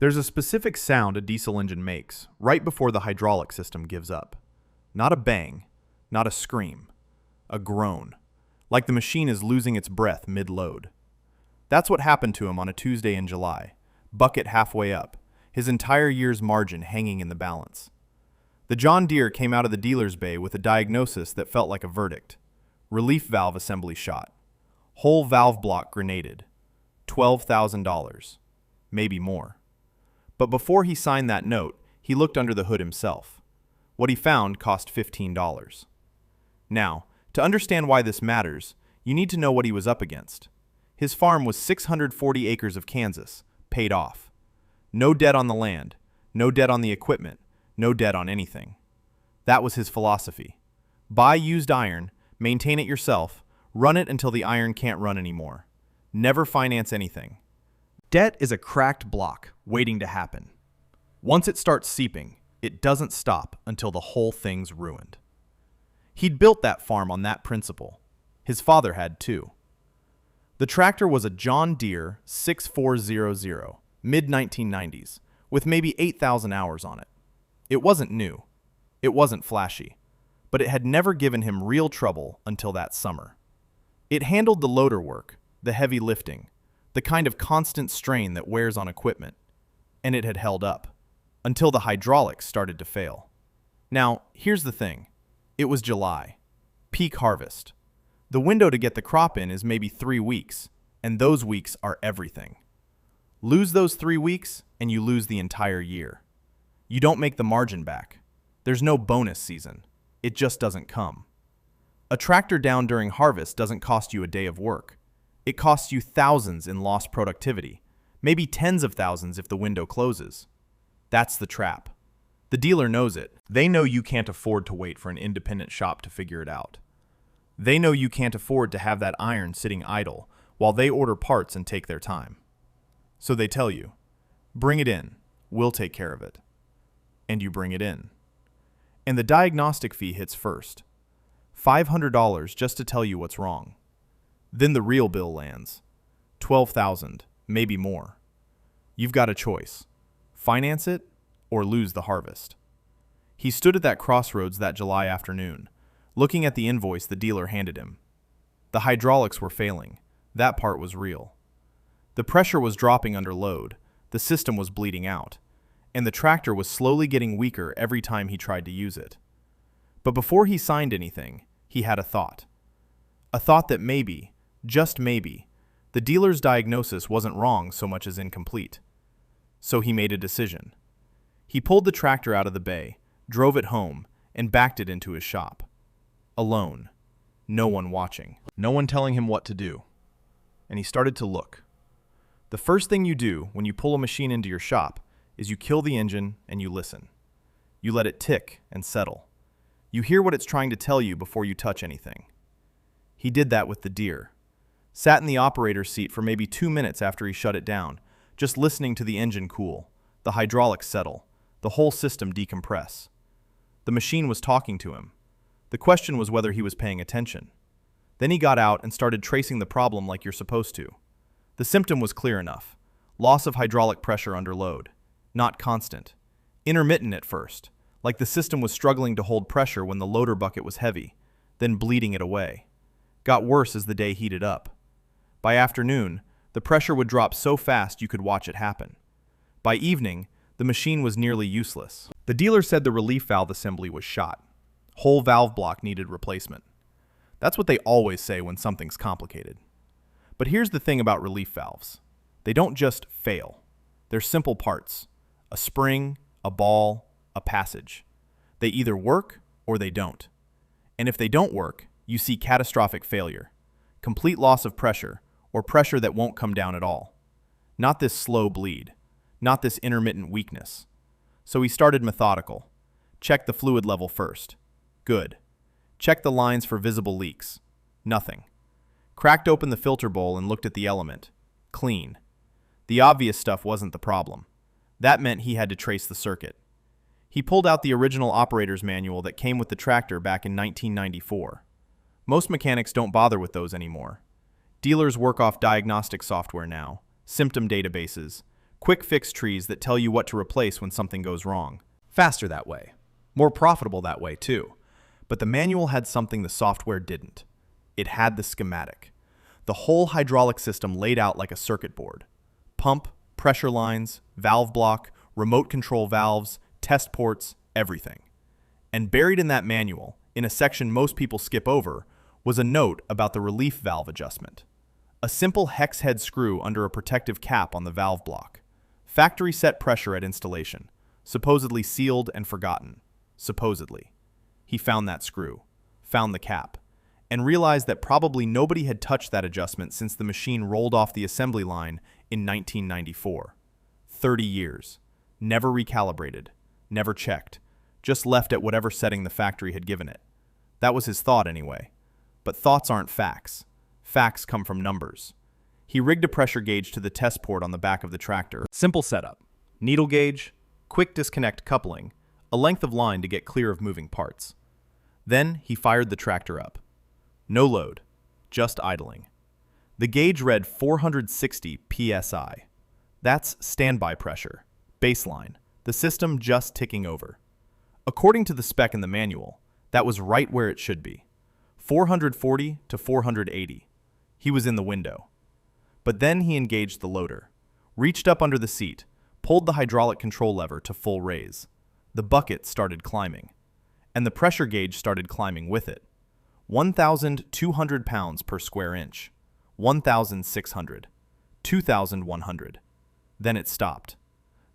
There's a specific sound a diesel engine makes right before the hydraulic system gives up. Not a bang, not a scream, a groan, like the machine is losing its breath mid-load. That's what happened to him on a Tuesday in July, bucket halfway up, his entire year's margin hanging in the balance. The John Deere came out of the dealer's bay with a diagnosis that felt like a verdict. Relief valve assembly shot. Whole valve block grenaded. $12,000. Maybe more. But before he signed that note, he looked under the hood himself. What he found cost $15. Now, to understand why this matters, you need to know what he was up against. His farm was 640 acres of Kansas, paid off. No debt on the land, no debt on the equipment, no debt on anything. That was his philosophy. Buy used iron, maintain it yourself, run it until the iron can't run anymore. Never finance anything. Debt is a cracked block waiting to happen. Once it starts seeping, it doesn't stop until the whole thing's ruined. He'd built that farm on that principle. His father had too. The tractor was a John Deere 6400, mid-1990s, with maybe 8,000 hours on it. It wasn't new. It wasn't flashy. But it had never given him real trouble until that summer. It handled the loader work, the heavy lifting, the kind of constant strain that wears on equipment, and it had held up, until the hydraulics started to fail. Now, here's the thing. It was July, peak harvest. The window to get the crop in is maybe 3 weeks, and those weeks are everything. Lose those 3 weeks, and you lose the entire year. You don't make the margin back. There's no bonus season. It just doesn't come. A tractor down during harvest doesn't cost you a day of work. It costs you thousands in lost productivity, maybe tens of thousands if the window closes. That's the trap. The dealer knows it. They know you can't afford to wait for an independent shop to figure it out. They know you can't afford to have that iron sitting idle while they order parts and take their time. So they tell you, bring it in, we'll take care of it. And you bring it in. And the diagnostic fee hits first. $500 just to tell you what's wrong. Then the real bill lands. $12,000, maybe more. You've got a choice. Finance it or lose the harvest. He stood at that crossroads that July afternoon, looking at the invoice the dealer handed him. The hydraulics were failing. That part was real. The pressure was dropping under load. The system was bleeding out. And the tractor was slowly getting weaker every time he tried to use it. But before he signed anything, he had a thought. A thought that maybe, just maybe, the dealer's diagnosis wasn't wrong so much as incomplete. So he made a decision. He pulled the tractor out of the bay, drove it home, and backed it into his shop. Alone. No one watching. No one telling him what to do. And he started to look. The first thing you do when you pull a machine into your shop is you kill the engine and you listen. You let it tick and settle. You hear what it's trying to tell you before you touch anything. He did that with the Deere. Sat in the operator's seat for maybe 2 minutes after he shut it down, just listening to the engine cool, the hydraulics settle, the whole system decompress. The machine was talking to him. The question was whether he was paying attention. Then he got out and started tracing the problem like you're supposed to. The symptom was clear enough. Loss of hydraulic pressure under load. Not constant. Intermittent at first, like the system was struggling to hold pressure when the loader bucket was heavy, then bleeding it away. Got worse as the day heated up. By afternoon, the pressure would drop so fast you could watch it happen. By evening, the machine was nearly useless. The dealer said the relief valve assembly was shot. Whole valve block needed replacement. That's what they always say when something's complicated. But here's the thing about relief valves. They don't just fail. They're simple parts. A spring, a ball, a passage. They either work or they don't. And if they don't work, you see catastrophic failure. Complete loss of pressure, or pressure that won't come down at all. Not this slow bleed. Not this intermittent weakness. So he started methodical. Check the fluid level first. Good. Check the lines for visible leaks. Nothing. Cracked open the filter bowl and looked at the element. Clean. The obvious stuff wasn't the problem. That meant he had to trace the circuit. He pulled out the original operator's manual that came with the tractor back in 1994. Most mechanics don't bother with those anymore. Dealers work off diagnostic software now, symptom databases, Quick fix trees that tell you what to replace when something goes wrong. Faster that way. More profitable that way, too. But the manual had something the software didn't. It had the schematic. The whole hydraulic system laid out like a circuit board. Pump, pressure lines, valve block, remote control valves, test ports, everything. And buried in that manual, in a section most people skip over, was a note about the relief valve adjustment. A simple hex head screw under a protective cap on the valve block. Factory set pressure at installation. Supposedly sealed and forgotten. Supposedly. He found that screw, found the cap, and realized that probably nobody had touched that adjustment since the machine rolled off the assembly line in 1994. 30 years. Never recalibrated. Never checked. Just left at whatever setting the factory had given it. That was his thought anyway. But thoughts aren't facts. Facts come from numbers. He rigged a pressure gauge to the test port on the back of the tractor. Simple setup. Needle gauge, quick disconnect coupling, a length of line to get clear of moving parts. Then he fired the tractor up. No load, just idling. The gauge read 460 psi. That's standby pressure, baseline, the system just ticking over. According to the spec in the manual, that was right where it should be. 440 to 480. He was in the window. But then he engaged the loader, reached up under the seat, pulled the hydraulic control lever to full raise. The bucket started climbing, and the pressure gauge started climbing with it. 1,200 pounds per square inch, 1,600, 2,100. Then it stopped.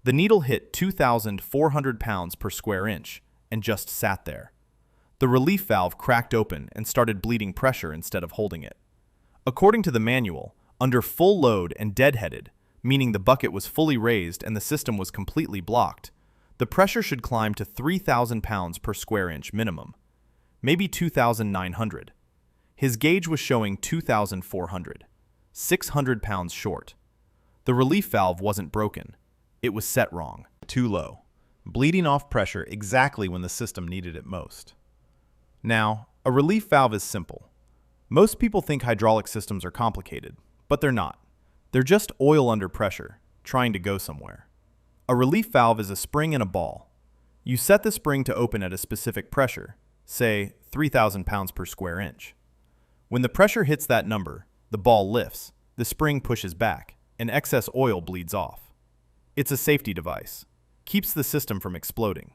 The needle hit 2,400 pounds per square inch and just sat there. The relief valve cracked open and started bleeding pressure instead of holding it. According to the manual, under full load and deadheaded, meaning the bucket was fully raised and the system was completely blocked, the pressure should climb to 3,000 pounds per square inch minimum, maybe 2,900. His gauge was showing 2,400, 600 pounds short. The relief valve wasn't broken. It was set wrong, too low, bleeding off pressure exactly when the system needed it most. Now, a relief valve is simple. Most people think hydraulic systems are complicated, but they're not. They're just oil under pressure, trying to go somewhere. A relief valve is a spring and a ball. You set the spring to open at a specific pressure, say 3,000 pounds per square inch. When the pressure hits that number, the ball lifts, the spring pushes back, and excess oil bleeds off. It's a safety device, keeps the system from exploding.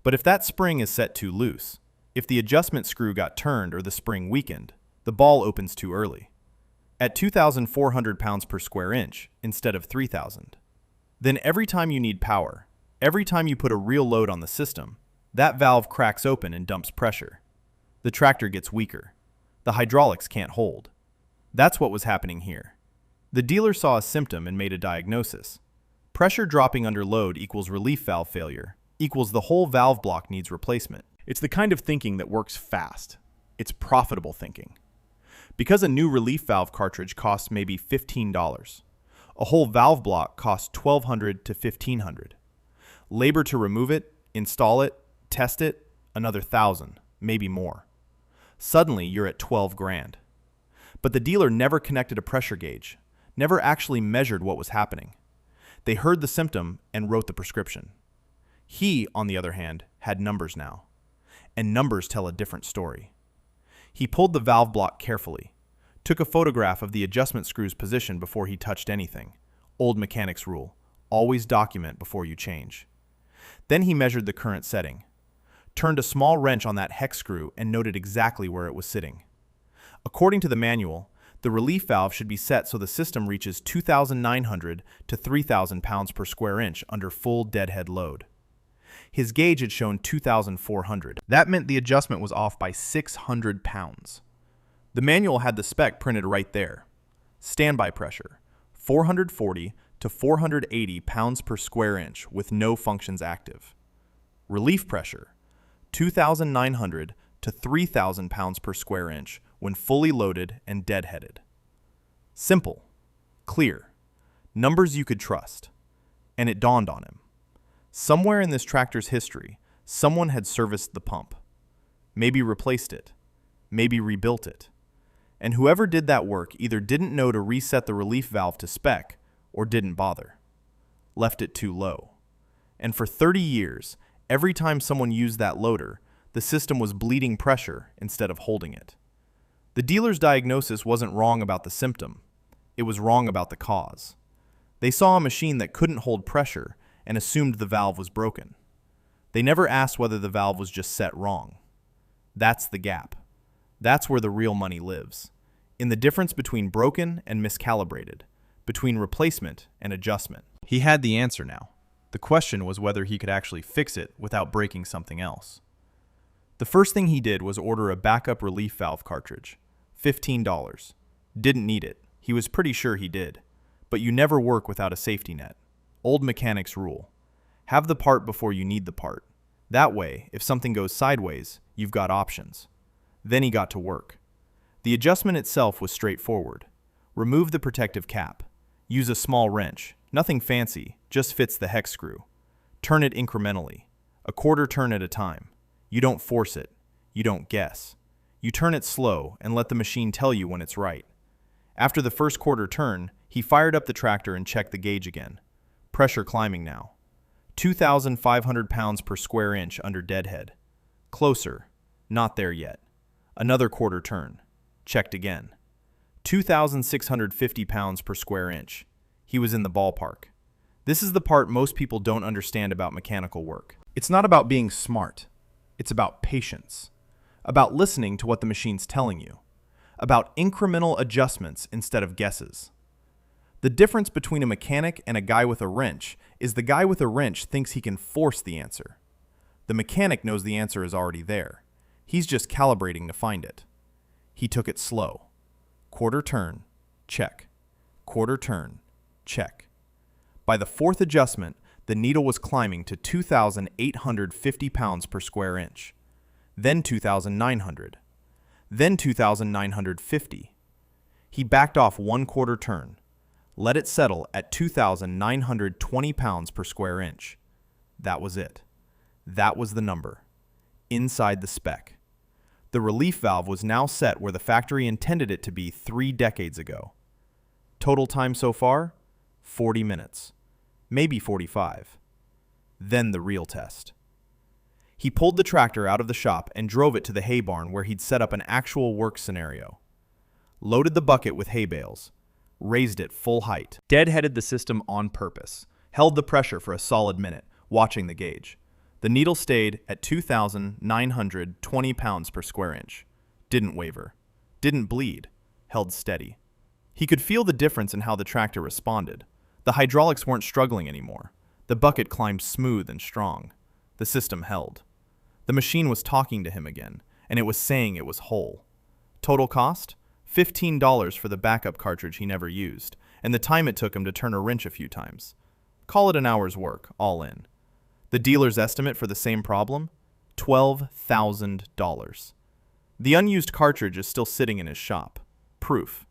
But if that spring is set too loose, if the adjustment screw got turned or the spring weakened, the ball opens too early. At 2,400 pounds per square inch instead of 3,000. Then every time you need power, every time you put a real load on the system, that valve cracks open and dumps pressure. The tractor gets weaker. The hydraulics can't hold. That's what was happening here. The dealer saw a symptom and made a diagnosis. Pressure dropping under load equals relief valve failure, equals the whole valve block needs replacement. It's the kind of thinking that works fast. It's profitable thinking. Because a new relief valve cartridge costs maybe $15, a whole valve block costs $1,200 to $1,500. Labor to remove it, install it, test it, another $1,000, maybe more. Suddenly, you're at $12,000. But the dealer never connected a pressure gauge, never actually measured what was happening. They heard the symptom and wrote the prescription. He, on the other hand, had numbers now. And numbers tell a different story. He pulled the valve block carefully, took a photograph of the adjustment screw's position before he touched anything. Old mechanics rule, always document before you change. Then he measured the current setting, turned a small wrench on that hex screw and noted exactly where it was sitting. According to the manual, the relief valve should be set so the system reaches 2,900 to 3,000 pounds per square inch under full deadhead load. His gauge had shown 2,400. That meant the adjustment was off by 600 pounds. The manual had the spec printed right there. Standby pressure, 440 to 480 pounds per square inch with no functions active. Relief pressure, 2,900 to 3,000 pounds per square inch when fully loaded and deadheaded. Simple, clear, numbers you could trust. And it dawned on him. Somewhere in this tractor's history, someone had serviced the pump. Maybe replaced it. Maybe rebuilt it. And whoever did that work either didn't know to reset the relief valve to spec or didn't bother. left it too low. And for 30 years, every time someone used that loader, the system was bleeding pressure instead of holding it. The dealer's diagnosis wasn't wrong about the symptom. It was wrong about the cause. They saw a machine that couldn't hold pressure and assumed the valve was broken. They never asked whether the valve was just set wrong. That's the gap. That's where the real money lives. In the difference between broken and miscalibrated, between replacement and adjustment. He had the answer now. The question was whether he could actually fix it without breaking something else. The first thing he did was order a backup relief valve cartridge. $15. Didn't need it. He was pretty sure he did. But you never work without a safety net. Old mechanics rule. Have the part before you need the part. That way, if something goes sideways, you've got options. Then he got to work. The adjustment itself was straightforward. Remove the protective cap. Use a small wrench. Nothing fancy, just fits the hex screw. Turn it incrementally, a quarter turn at a time. You don't force it. You don't guess. You turn it slow and let the machine tell you when it's right. After the first quarter turn, he fired up the tractor and checked the gauge again. Pressure climbing now. 2,500 pounds per square inch under deadhead. Closer. Not there yet. Another quarter turn. Checked again. 2,650 pounds per square inch. He was in the ballpark. This is the part most people don't understand about mechanical work. It's not about being smart. It's about patience. About listening to what the machine's telling you. About incremental adjustments instead of guesses. The difference between a mechanic and a guy with a wrench is the guy with a wrench thinks he can force the answer. The mechanic knows the answer is already there. He's just calibrating to find it. He took it slow. Quarter turn, check. Quarter turn, check. By the fourth adjustment, the needle was climbing to 2,850 pounds per square inch. Then 2,900. Then 2,950. He backed off one quarter turn. Let it settle at 2,920 pounds per square inch. That was it. That was the number. Inside the spec. The relief valve was now set where the factory intended it to be 3 decades ago. Total time so far? 40 minutes. Maybe 45. Then the real test. He pulled the tractor out of the shop and drove it to the hay barn where he'd set up an actual work scenario. Loaded the bucket with hay bales. Raised it full height. Deadheaded the system on purpose. Held the pressure for a solid minute, watching the gauge. The needle stayed at 2,920 pounds per square inch. Didn't waver. Didn't bleed. Held steady. He could feel the difference in how the tractor responded. The hydraulics weren't struggling anymore. The bucket climbed smooth and strong. The system held. The machine was talking to him again, and it was saying it was whole. Total cost? $15 for the backup cartridge he never used, and the time it took him to turn a wrench a few times. Call it an hour's work, all in. The dealer's estimate for the same problem? $12,000. The unused cartridge is still sitting in his shop. Proof.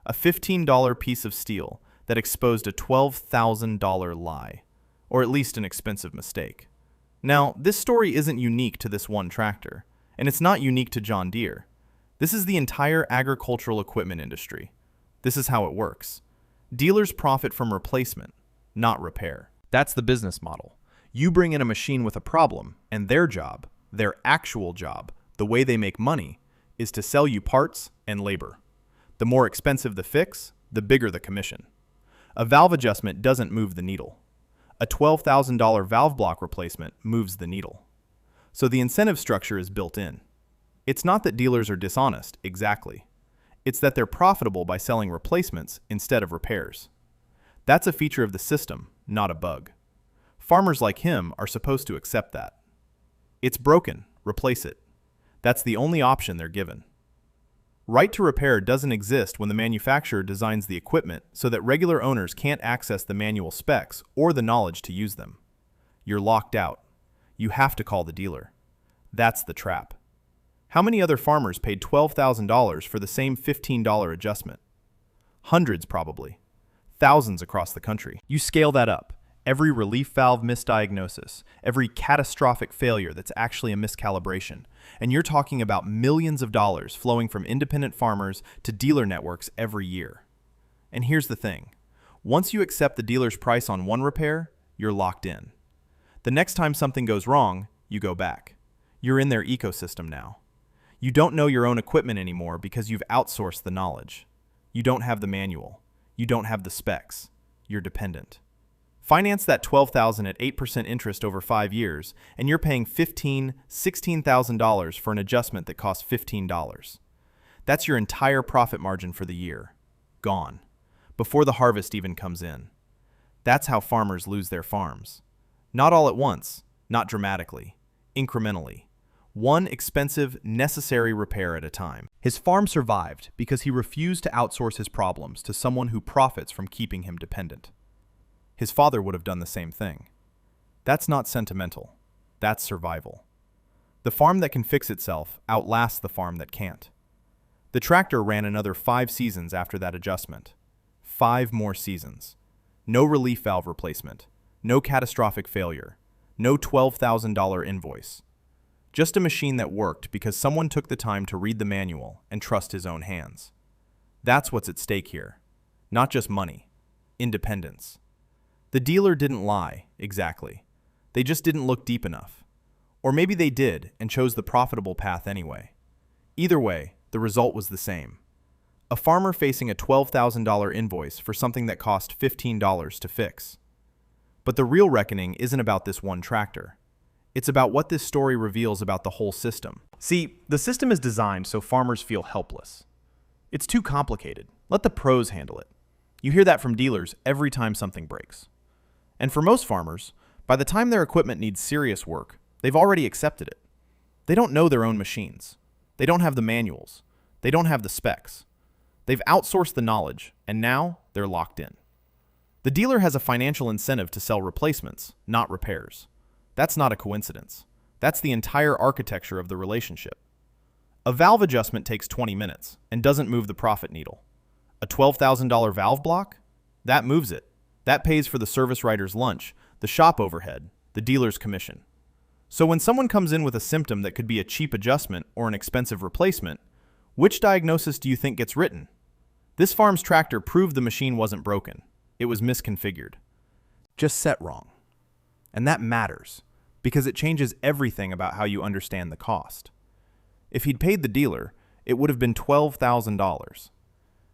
A $15 piece of steel that exposed a $12,000 lie, or at least an expensive mistake. Now, this story isn't unique to this one tractor, and it's not unique to John Deere. This is the entire agricultural equipment industry. This is how it works. Dealers profit from replacement, not repair. That's the business model. You bring in a machine with a problem, and their job, their actual job, the way they make money, is to sell you parts and labor. The more expensive the fix, the bigger the commission. A valve adjustment doesn't move the needle. A $12,000 valve block replacement moves the needle. So the incentive structure is built in. It's not that dealers are dishonest, exactly. It's that they're profitable by selling replacements instead of repairs. That's a feature of the system, not a bug. Farmers like him are supposed to accept that. It's broken, replace it. That's the only option they're given. Right to repair doesn't exist when the manufacturer designs the equipment so that regular owners can't access the manual specs or the knowledge to use them. You're locked out. You have to call the dealer. That's the trap. How many other farmers paid $12,000 for the same $15 adjustment? Hundreds, probably. Thousands across the country. You scale that up. Every relief valve misdiagnosis, every catastrophic failure that's actually a miscalibration, and you're talking about millions of dollars flowing from independent farmers to dealer networks every year. And here's the thing. Once you accept the dealer's price on one repair, you're locked in. The next time something goes wrong, you go back. You're in their ecosystem now. You don't know your own equipment anymore because you've outsourced the knowledge. You don't have the manual. You don't have the specs. You're dependent. Finance that $12,000 at 8% interest over 5 years, and you're paying $15,000, $16,000 for an adjustment that costs $15. That's your entire profit margin for the year. Gone. Before the harvest even comes in. That's how farmers lose their farms. Not all at once, not dramatically, incrementally. One expensive, necessary repair at a time. His farm survived because he refused to outsource his problems to someone who profits from keeping him dependent. His father would have done the same thing. That's not sentimental. That's survival. The farm that can fix itself outlasts the farm that can't. The tractor ran another 5 seasons after that adjustment. 5 more seasons. No relief valve replacement. No catastrophic failure. No $12,000 invoice. Just a machine that worked because someone took the time to read the manual and trust his own hands. That's what's at stake here. Not just money. Independence. The dealer didn't lie, exactly. They just didn't look deep enough. Or maybe they did and chose the profitable path anyway. Either way, the result was the same. A farmer facing a $12,000 invoice for something that cost $15 to fix. But the real reckoning isn't about this one tractor. It's about what this story reveals about the whole system. See, the system is designed so farmers feel helpless. It's too complicated. Let the pros handle it. You hear that from dealers every time something breaks. And for most farmers, by the time their equipment needs serious work, they've already accepted it. They don't know their own machines. They don't have the manuals. They don't have the specs. They've outsourced the knowledge, and now they're locked in. The dealer has a financial incentive to sell replacements, not repairs. That's not a coincidence. That's the entire architecture of the relationship. A valve adjustment takes 20 minutes and doesn't move the profit needle. A $12,000 valve block? That moves it. That pays for the service writer's lunch, the shop overhead, the dealer's commission. So when someone comes in with a symptom that could be a cheap adjustment or an expensive replacement, which diagnosis do you think gets written? This farm's tractor proved the machine wasn't broken. It was misconfigured. Just set wrong. And that matters, because it changes everything about how you understand the cost. If he'd paid the dealer, it would have been $12,000.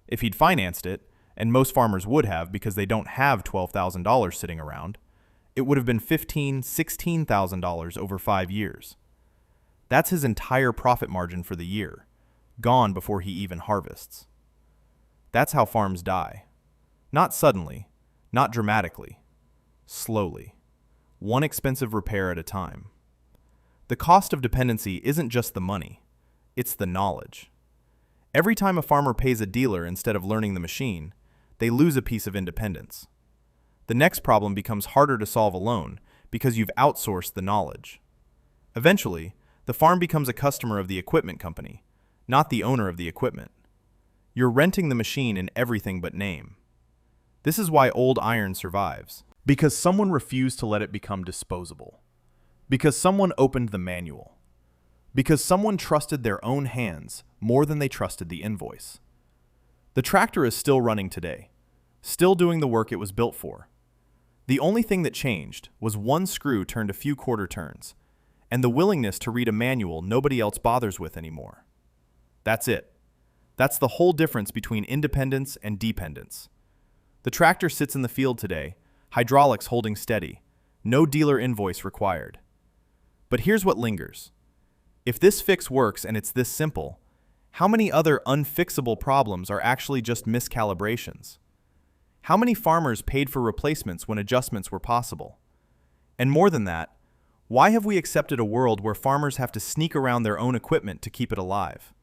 If he'd financed it, and most farmers would have because they don't have $12,000 sitting around, it would have been $15,000, $16,000 over 5 years. That's his entire profit margin for the year, gone before he even harvests. That's how farms die. Not suddenly, not dramatically, slowly. One expensive repair at a time. The cost of dependency isn't just the money, it's the knowledge. Every time a farmer pays a dealer instead of learning the machine, they lose a piece of independence. The next problem becomes harder to solve alone because you've outsourced the knowledge. Eventually, the farm becomes a customer of the equipment company, not the owner of the equipment. You're renting the machine in everything but name. This is why old iron survives. Because someone refused to let it become disposable. Because someone opened the manual. Because someone trusted their own hands more than they trusted the invoice. The tractor is still running today, still doing the work it was built for. The only thing that changed was one screw turned a few quarter turns, and the willingness to read a manual nobody else bothers with anymore. That's it. That's the whole difference between independence and dependence. The tractor sits in the field today, hydraulics holding steady, no dealer invoice required. But here's what lingers. If this fix works and it's this simple, how many other unfixable problems are actually just miscalibrations? How many farmers paid for replacements when adjustments were possible? And more than that, why have we accepted a world where farmers have to sneak around their own equipment to keep it alive?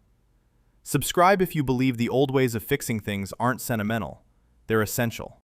Subscribe if you believe the old ways of fixing things aren't sentimental, they're essential.